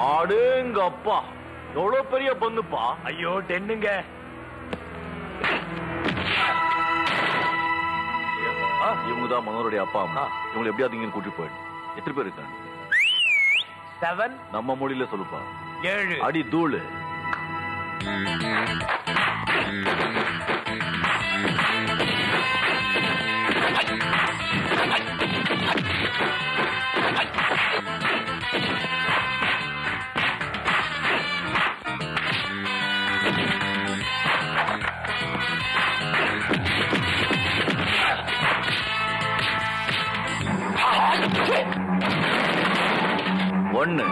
ஆடுங்க அப்பா, எவ்வளவு பெரிய பந்துப்பா. ஐயோ டென்னுங்க. இவங்கதான் மனோருடைய அப்பா அம்மா. இவங்களை எப்படியாவது இங்க கூட்டிட்டு போயிடு. எத்தனை பேர் இருக்காங்க? 7. நம்ம மொழியில சொல்லுப்பா. 7. அடி தூளு. ஒன்னு.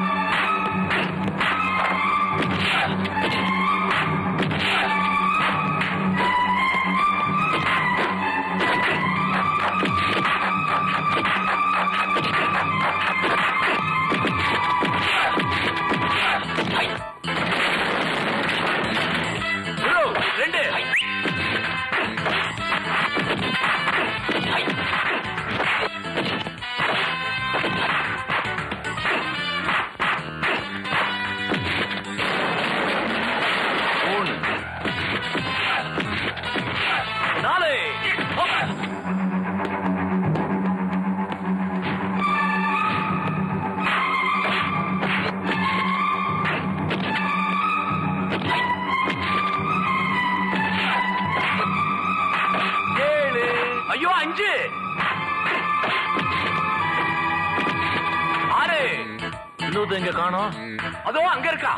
எங்க காணோம்? அதோ அங்க இருக்கா.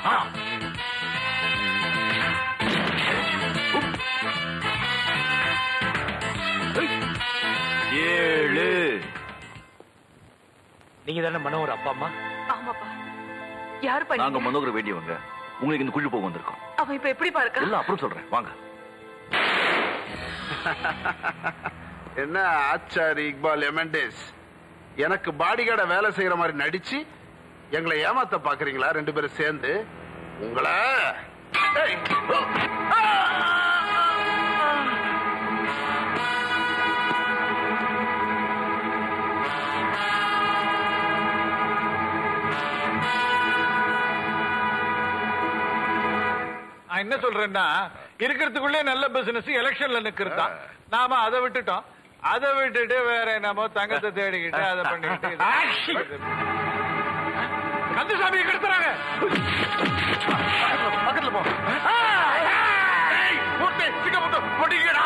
7. நீங்க தானே மனோகர் அப்பா அம்மா? ஆமாப்பா. யாரு பண்ணீங்க? நாங்க மனோகர் வேண்டியவங்க. உங்களுக்கு இந்த குழி போக வந்திருக்கோம். அவன் இப்ப எப்படி பாருக்கா? எல்லாம் அப்புறம் சொல்றேன், வாங்க. என்ன ஆச்சாரி இக்பால் எமெண்டேஸ், எனக்கு பாடிகார்ட வேலை செய்யற மாதிரி நடிச்சு எங்களை ஏமாத்த பாக்குறீங்களா? 2 பேரும் சேர்ந்து உங்களை என்ன சொல்றேன்னா, இருக்கிறதுக்குள்ளே நல்ல பிசினஸ் எலெக்ஷன்ல நிக்கிறதா. நாம அதை விட்டுட்டோம். அதை விட்டுட்டு வேற என்னமோ தங்கத்தை தேடிக்கிட்டு அதை பண்ணிக்கிட்டு கந்தசாமியை கெடுத்துறாங்க. பக்கத்துல போ. போட்டிக்கடா.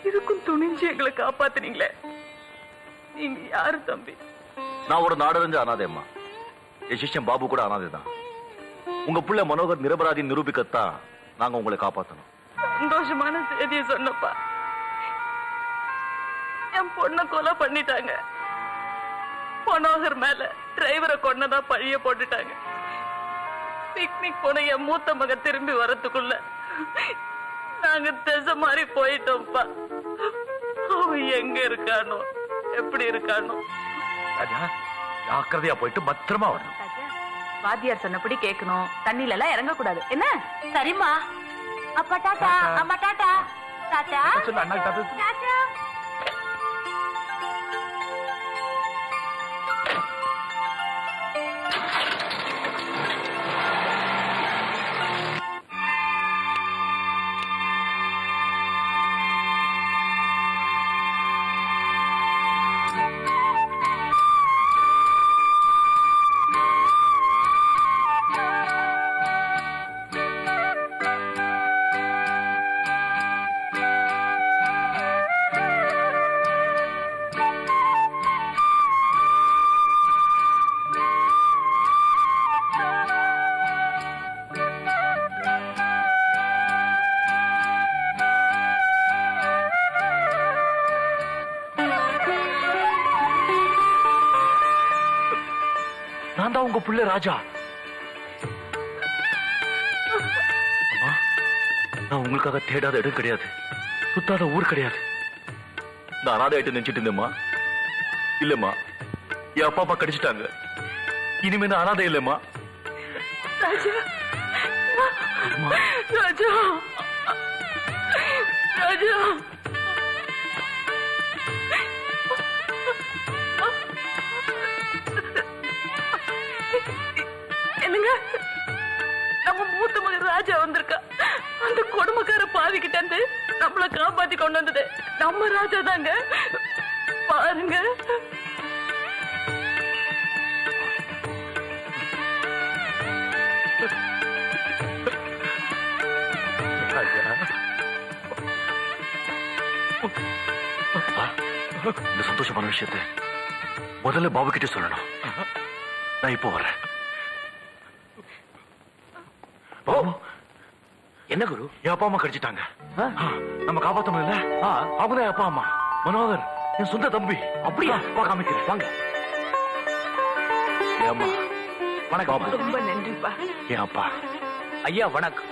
இதுக்கும் துணிஞ்சு எங்களை காப்பாத்துனீங்களே, நீங்க யாரு தம்பி? நான் ஒரு நாடறிஞ்ச அனாதையம்மா. என் சிஷ்யன் பாபு கூட அனாதைதான். உங்க புள்ள மனோகர் நிரபராதி நிரூபிக்கத்தான் நாங்க உங்களை காப்பாத்தணும். சந்தோஷமான செய்தியை சொன்னப்பா. என் பொண்ணை கொலை பண்ணிட்டாங்க. மனோகர் மேல டிரைவரை கொன்னதா பழிய போட்டுட்டாங்க. பிக்னிக் போன என் மூத்த மகன் திரும்பி வரத்துக்குள்ள நாங்க திசை மாறி போயிட்டோம்ப்பா. அவன் எங்க இருக்கானோ, எப்படி இருக்கானோ. ஜாக்கிரதையா போயிட்டு பத்திரமா வரணும். வாத்தியார் சொன்னபடி கேட்கணும். தண்ணில எல்லாம் இறங்க கூடாது. என்ன? சரிம்மா. அப்பா டாடா. அம்மா டாடா. டாடா. சொல்லு அண்ணா டாடா. டாடா. பிள்ளை ராஜா. அம்மா, நான் உங்களுக்காக தேடாத இடம் கிடையாது, சுத்தாத ஊர் கிடையாது. நான் அனாதை ஆயிட்டு நினைச்சிட்டு இருந்தேம்மா. இல்லம்மா, என் அப்பா அம்மா கடிச்சிட்டாங்க. இனிமே நான் அனாதை இல்லம்மா. ராஜா, ராஜா, ராஜா. என்னங்க, நம்ம மூத்த மகன் ராஜா வந்திருக்கா. அந்த கொடுமைக்கார பாவிக்கிட்ட இருந்து நம்மள காப்பாத்தி கொண்டு வந்தது நம்ம ராஜா தாங்க. பாருங்க. இந்த சந்தோஷமான விஷயத்தை முதல்ல பாபு கிட்ட சொல்லணும். நான் இப்போ வரேன். என்ன குரு? என் அப்பா அம்மா கடிச்சிட்டாங்க. நம்ம காப்பாத்த முடியல. அவங்க தான் அப்பா அம்மா. மனோகர் என் சொந்த தம்பி. அப்படியா? காமிக்கிறேன், வாங்க. என் அம்மா வணக்கம். ரொம்ப நன்றிப்பா. என் அப்பா. ஐயா வணக்கம்.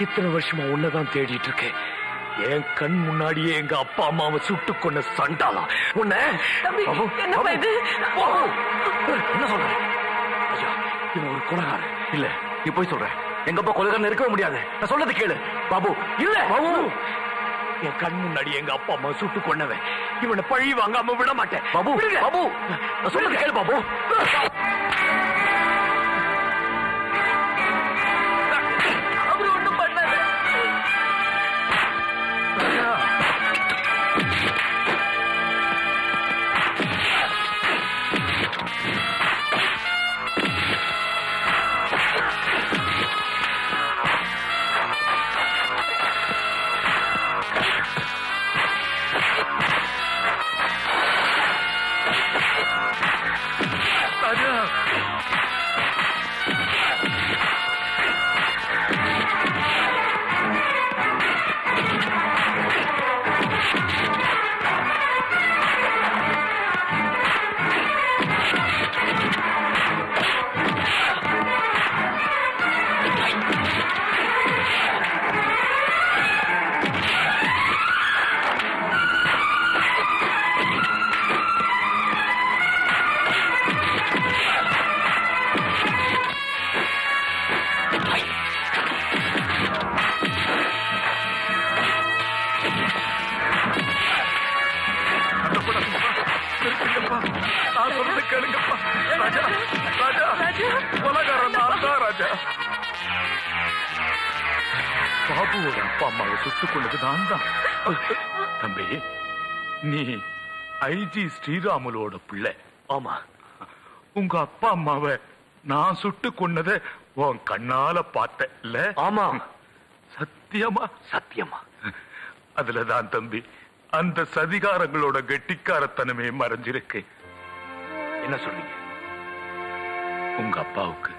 இத்தனை வருஷமா உன்னதான் தேடிட்டு இருக்கேன். என் கண் முன்னாடியே எங்க அப்பா அம்மாவை சுட்டு கொண்ட சண்டாளா உன்ன. என்ன இது? என்ன சொல்ற? ஐயா, இவன் ஒரு கொலைகாரன். இல்ல, நீ போய் சொல்ற. எங்க அப்பா கொலைகாரன் இருக்கவே முடியாது. நான் சொல்றது கேளு பாபு. இல்ல பாபு, என் கண் முன்னாடி எங்க அப்பா அம்மா சுட்டு கொண்டவன். இவனை பழி வாங்காம விட மாட்டேன். பாபு, பாபு, நான் சொல்றது கேளு பாபு. பாபுவோட அப்பா அம்மாவை சுட்டுக் கொண்டது நான் தான். தம்பி, நீ ஐஜி ஸ்ரீராமுலோட பிள்ளை. ஆமா. உங்க அப்பா அம்மாவை நான் சுட்டு கொண்டதை உன் கண்ணால பார்த்த இல்ல? ஆமா. சத்தியமா? சத்தியமா. அதுலதான் தம்பி அந்த சதிகாரங்களோட கெட்டிக்காரத்தனமே மறைஞ்சிருக்கு. என்ன சொல்றீங்க? உங்க அப்பாவுக்கு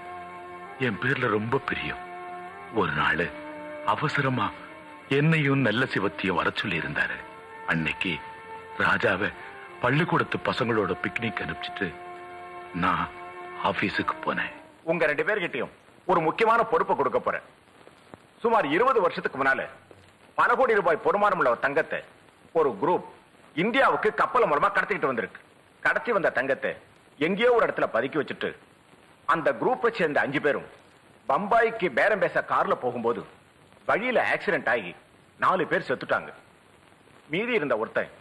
என் பேர்ல ரொம்ப பிரியம். ஒரு நாள் அவசரமா என்னையும் நல்ல சிவத்தையும் வர சொல்லி இருந்தாரு. அன்னைக்கு ராஜாவை பள்ளிக்கூடத்து பசங்களோட பிக்னிக் அனுப்பிச்சிட்டு நான் ஆபீஸுக்கு போனேன். உங்க 2 பேர்கிட்டையும் ஒரு முக்கியமான பொறுப்பை கொடுக்க போறேன். சுமார் 20 வருஷத்துக்கு முன்னால பல கோடி ரூபாய் பொறுமானம் உள்ள தங்கத்தை ஒரு குரூப் இந்தியாவுக்கு கப்பல் மூலமா கடத்திக்கிட்டு வந்திருக்கு. கடத்தி வந்த தங்கத்தை எங்கேயோ ஒரு இடத்துல பதுக்கி வச்சுட்டு அந்த குரூப்பை சேர்ந்த 5 பேரும் பம்பாய்க்கு பேரம் பேச கார்ல போகும்போது வழியில ஆக்சிடென்ட் ஆகி 4 பேர் செத்துட்டாங்க. மீதி இருந்த ஒருத்தன்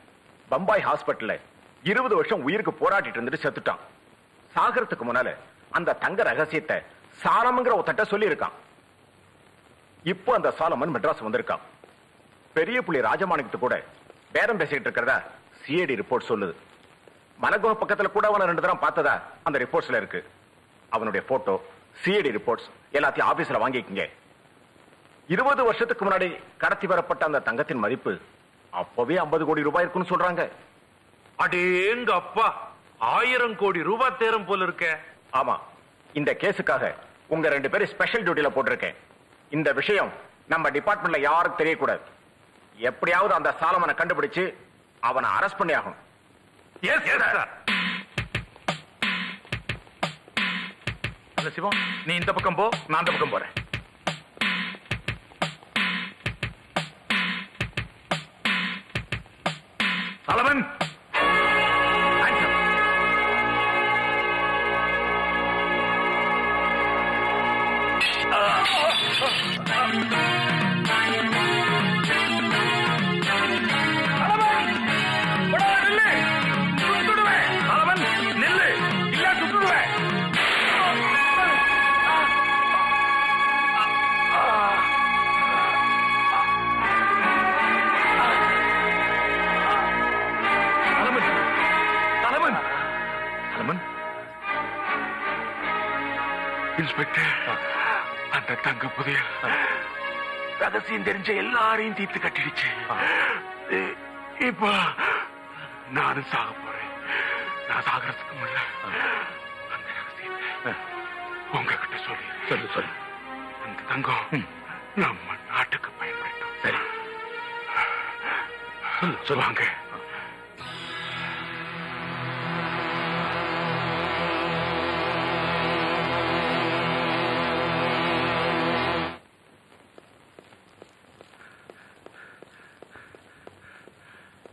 பம்பாய் ஹாஸ்பிட்டல்ல 20 வருஷம் உயிருக்கு போராடிட்டு இருந்துட்டு செத்துட்டான். சாகரத்துக்கு முன்னால அந்த தங்க ரகசியத்தை சாலம்ங்கிற ஒருத்தட்ட சொல்லி இருக்கான். இப்போ அந்த சாலமன் மெட்ராஸ் வந்திருக்கான். பெரிய புள்ளி ராஜமாணிக்கத்து கூட பேரம் பேசிட்டு இருக்கிறதா சிஐடி ரிப்போர்ட் சொல்லுது. மலகுவ பக்கத்துல கூட அவனை 2 தடவை பார்த்ததா அந்த ரிப்போர்ட்ஸ்ல இருக்கு. அவனுடைய போட்டோ, சிஐடி ரிப்போர்ட்ஸ் எல்லாத்தையும் ஆபீஸ்ல வாங்கிக்கங்க. 20 வருஷத்துக்கு முன்னாடி கடத்தி வரப்பட்ட அந்த தங்கத்தின் மதிப்பு அப்பவே 50 கோடி ரூபாய் இருக்குன்னு சொல்றாங்க. அடேங்க அப்பா, 1000 கோடி ரூபாய் தேரும் போல இருக்க. ஆமா, இந்த கேஸுக்காக உங்க 2 பேரும் ஸ்பெஷல் டியூட்டில போட்டிருக்கேன். இந்த விஷயம் நம்ம டிபார்ட்மெண்ட்ல யாரும் தெரியக்கூடாது. எப்படியாவது அந்த சாலமனை கண்டுபிடிச்சு அவனை அரெஸ்ட் பண்ணி ஆகணும். Yes sir. சிவம், நீ இந்த பக்கம் போ, நான் அந்த பக்கம் போறேன். சாலமன், இன்ஸ்பெக்டர், அந்த தங்க புதையல் ரகசியம் தெரிஞ்ச எல்லாரையும் தீர்த்து கட்டிடுச்சு. இப்போ நானும் சாக போறேன். நான் சாகிறதுக்கு முன்ன அந்த ரகசியத்தை உங்ககிட்ட சொல்லு. அந்த தங்கம் நம்ம நாட்டுக்கு பயன்படுத்தும். சரி, சொல்லுவாங்க.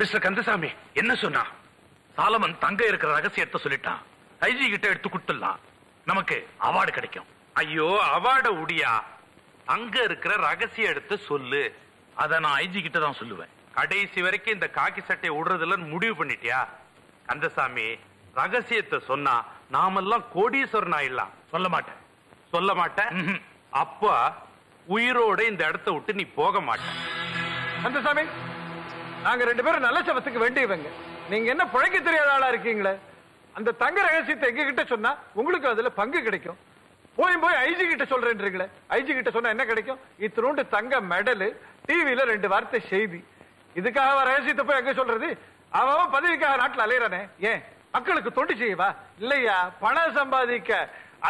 மிஸ்டர் கந்தசாமி என்ன சொன்னா? சாலமன் தங்க இருக்கிற ரகசியத்தை சொல்லிட்டான். ஐஜி கிட்ட எடுத்து கொடுத்துடலாம், நமக்கு அவார்டு கிடைக்கும். ஐயோ, அவார்ட உடியா, அங்க இருக்கிற ரகசிய எடுத்து சொல்லு. அத நான் ஐஜி கிட்ட தான் சொல்லுவேன். கடைசி வரைக்கும் இந்த காக்கி சட்டையை விடுறதுல முடிவு பண்ணிட்டியா? கந்தசாமி, ரகசியத்தை சொன்னா நாமெல்லாம் கோடீஸ்வரன் ஆயிடலாம். சொல்ல மாட்டேன். அப்ப உயிரோட இந்த இடத்தை விட்டு நீ போக மாட்டேன். கந்தசாமி, நாங்க 2 பேரும் நல்ல சபத்துக்கு வேண்டியவங்க. நீங்க என்ன பிழைக்க தெரியாத ஆளா இருக்கீங்களே? அந்த தங்க ரகசியத்தை எங்க கிட்ட சொன்னா உங்களுக்கு அதுல பங்கு கிடைக்கும். போய் ஐஜி கிட்ட சொல்றேன்றீங்களே, ஐஜி கிட்ட சொன்னா என்ன கிடைக்கும்? இத்தினோண்டு தங்க மெடல், டிவில 2 வார்த்தை செய்தி. இதுக்காக ரகசியத்தை போய் எங்க சொல்றது? அவன் பதவிக்காக நாட்டுல அலையறானே, ஏன் மக்களுக்கு தொண்டு செய்யவா? இல்லையா, பணம் சம்பாதிக்க.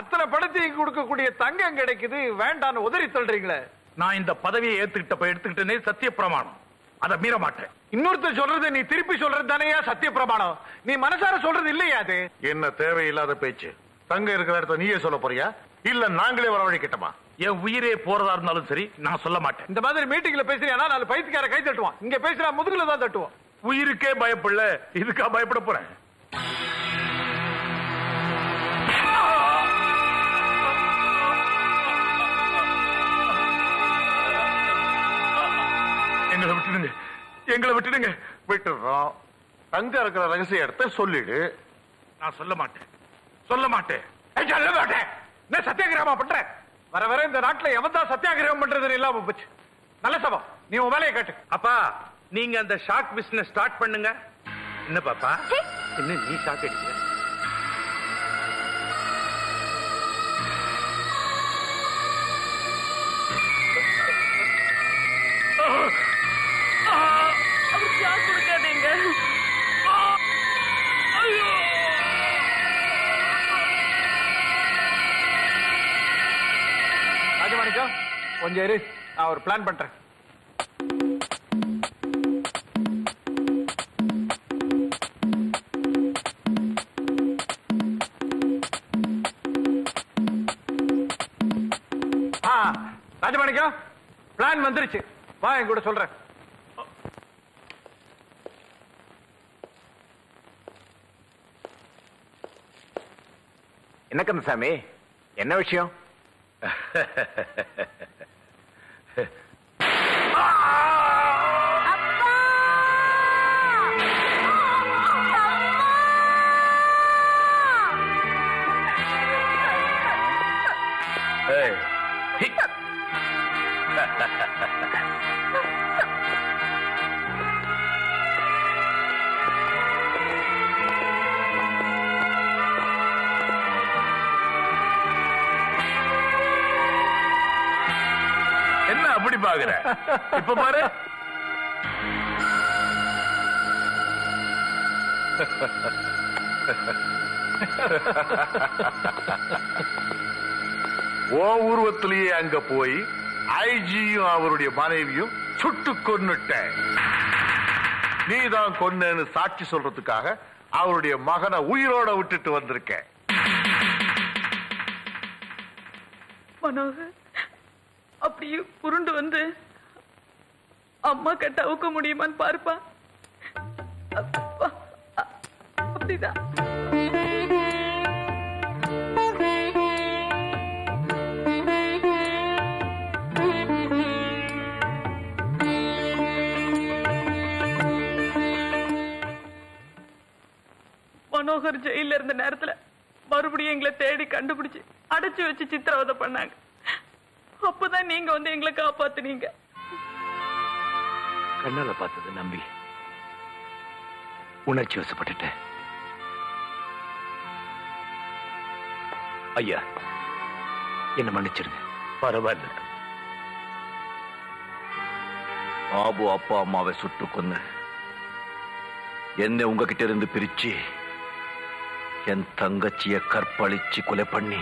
அத்தனை பணத்தையும் கொடுக்கக்கூடிய தங்கம் கிடைக்குது, வேண்டான்னு உதறி தள்ளுறீங்களே. நான் இந்த பதவியை எடுத்துக்கிட்டேனே சத்திய பிரமாணம். அதை மீற மாட்டேன். இன்னொருத்தர் சொல்றது நீ திருப்பி சொல்றது தானேயா சத்திய பிரமாணம்? நீ மனசார சொல்றது இல்லையா? அது என்ன தேவையில்லாத பேச்சு? தங்க இருக்கிற இடத்த நீயே சொல்ல போறியா, இல்ல நாங்களே வரவழைக்கட்டுமா? என் உயிரே போறதா இருந்தாலும் சரி, நான் சொல்ல மாட்டேன். இந்த மாதிரி மீட்டிங்ல பேசுறியா, 4 பைத்தியக்கார கை தட்டுவான். இங்க பேசுறா முதுகுல தான் தட்டுவான். உயிருக்கே பயப்படல, இதுக்கா பயப்பட போறேன்? எங்களை விட்டுடுங்க. விட்டுறோம். தங்க இருக்கிற ரகசிய இடத்த சொல்லிடு. நான் சொல்ல மாட்டேன். சொல்ல மாட்டேன். என்ன சத்தியாகிரகமா பண்ற? வர வர இந்த நாட்டுல எவன் தான் சத்தியாகிரகம் பண்றது இல்லாம போச்சு. நல்ல சபம், நீ உன் வேலையை காட்டு. அப்பா, நீங்க அந்த ஷாக் பிசினஸ் ஸ்டார்ட் பண்ணுங்க. என்ன பாப்பா, என்ன நீ ஷாக் அடிக்கிற? ராஜமாணிக்கம், கொஞ்சம் இரு, நான் ஒரு பிளான் பண்றேன். ராஜமாணிக்கம், பிளான் வந்துருச்சு, வா என் கூட சொல்றேன். என்ன கந்தசாமி, என்ன விஷயம்? என்ன அப்படி பாக்குற? இப்ப பாரு. ஓ உருவத்திலேயே அங்க போய் ஐஜியும் அவருடைய மனைவியும் சுட்டு கொன்னுட்ட. நீதான் கொன்னேன்னு சாட்சி சொல்றதுக்காக அவருடைய மகனை உயிரோட விட்டுட்டு வந்திருக்க. மனோகர் அப்படியே உருண்டு வந்து அம்மா கட்ட அவுக்க முடியுமான்னு பாருப்பா. அப்படிதான் மனோகர் ஜெயில இருந்த நேரத்துல மறுபடியும் எங்களை தேடி கண்டுபிடிச்சு அடைச்சு வச்சு சித்திரவதை பண்ணாங்க. அப்பதான் நீங்க வந்து எங்களை காப்பாத்துனீங்க. கண்ணால பார்த்தது நம்பி உணர்ச்சி வசப்பட்டுட்டேன். ஐயா, என்ன மன்னிச்சிருங்க. பரவாயில்ல. பாபு அப்பா அம்மாவை சுட்டு கொன்னு என்ன உங்ககிட்ட இருந்து பிரிச்சு என் தங்கச்சிய கற்பழிச்சு கொலை பண்ணி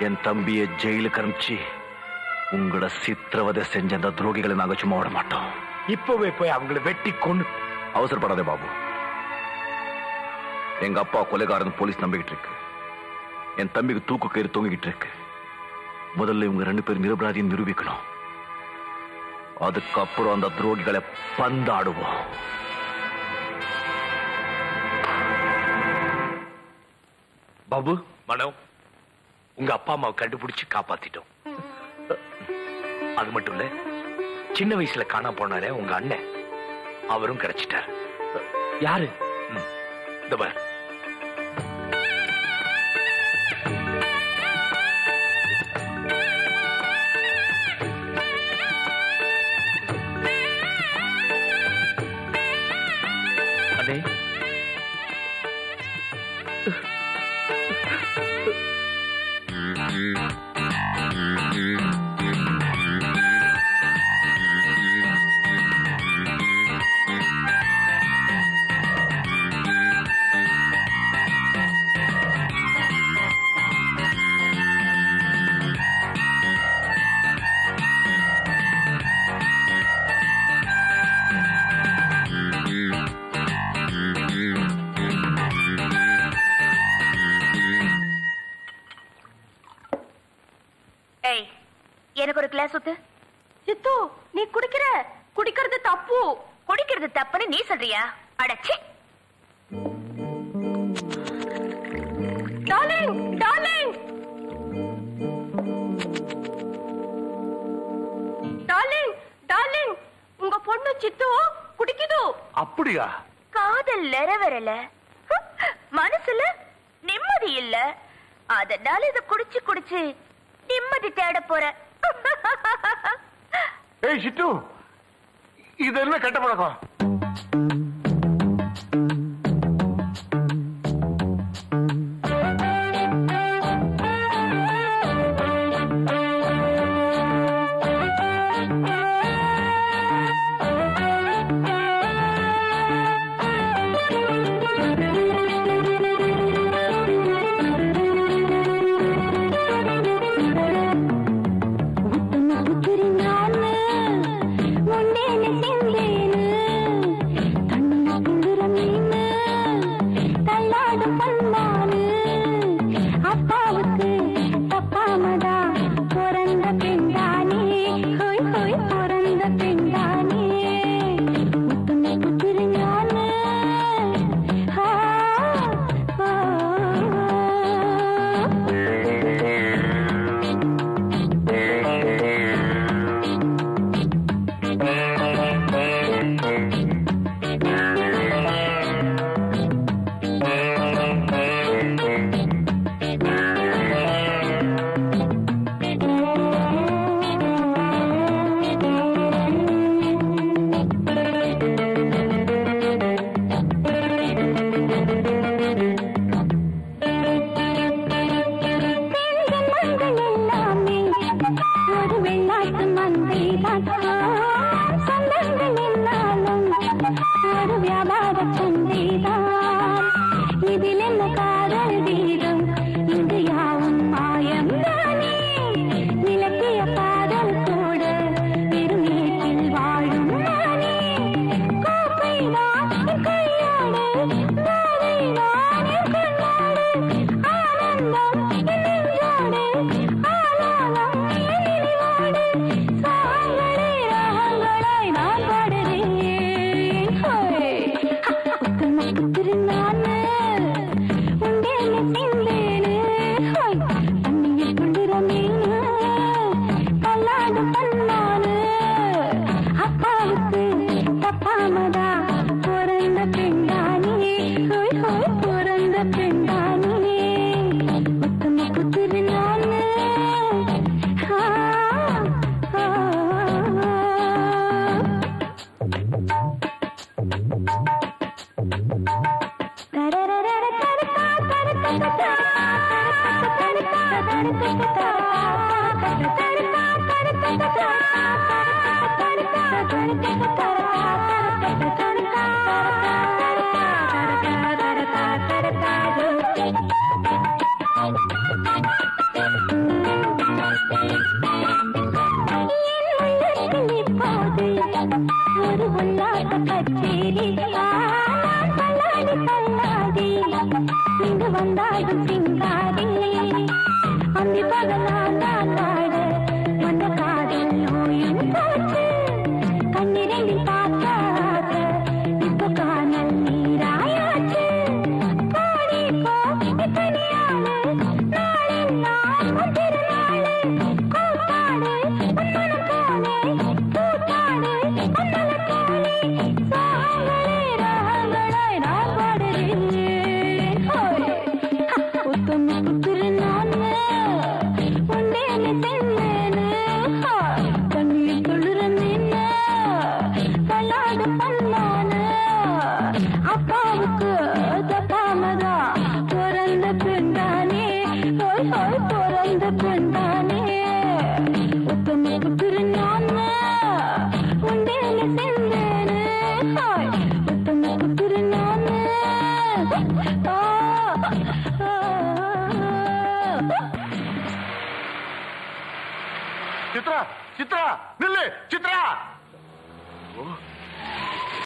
என் தம்பிய ஜெயிலுக்கு அனுப்பிச்சு உங்களை சித்திரவதை செஞ்ச அந்த துரோகிகளை நாங்க சும்மா விட மாட்டோம். இப்பவே போய் அவங்களை வெட்டி கொண்டு. அவசரப்படாதே பாபு. எங்க அப்பா கொலைகாரன் போலீஸ் நம்பிக்கிட்டு இருக்கு. என் தம்பிக்கு தூக்கு கயிறு தொங்கிக்கிட்டு இருக்கு. முதல்ல இவங்க 2 பேரும் நிரபராதியும் நிரூபிக்கணும். அதுக்கப்புறம் அந்த துரோகிகளை பந்தாடுவோம். பாபு, மனோ, உங்க அப்பா அம்மாவை கண்டுபிடிச்சு காப்பாத்திட்டோம். அது மட்டும் இல்ல, சின்ன வயசுல காணாம போனாரே உங்க அண்ணன், அவரும் கிடைச்சிட்டார். யாரு? இந்த பார். அண்ணே, எனக்கு ஒரு கிளாஸ் ஊத்து. சித்து, நீ குடிக்கிறது தப்பு. குடிக்கிறது தப்புன்னு நீ சொல்றியா? அடச்சி. டார்லிங், டார்லிங், டார்லிங், டார்லிங், உங்க பொண்ணு சித்து குடிக்குது. அப்படியா? காதல் நிறைவேறல, மனசுல நிம்மதி இல்ல, அதனால இத குடிச்சு குடிச்சு நிம்மதி தேட போற. ஏய் சிட்டு, இது என்ன கெட்ட பழக்கம்? முன்னே ஒரு உல்லாச கச்சேரி தள்ளாடி தள்ளாடி இங்கு வந்தாடும் சிங்காரி அந்தி பகலா நாடு வந்த காதல் நோயும் போச்சு கண்ணிரண்டில் பார்த்தாத இப்ப காணல் நீராயாச்சு கோடி கோடி தனியாளு நாளெல்லாம் திருநாளு கூத்தாடு உன்மனம் போலே கூத்தாடு உன்னல போலே சாகலே ராகளாய் நான் பாடுறேன் உத்தம புத்திரு நானு உன்னேன்னு சென்னேன்னு கண்ணீர் தொழுற நின்னு கல்லாடு பண்ணானு அப்பாவுக்கு தப்பாமதா பிறந்த பெண்தானே பிறந்த பெண்தானே உத்தம புத்திரு நானு உன்னேன்னு சென்னேன்னு உத்தம புத்திரு நானு சித்ரா சித்ரா நில்லு சித்ரா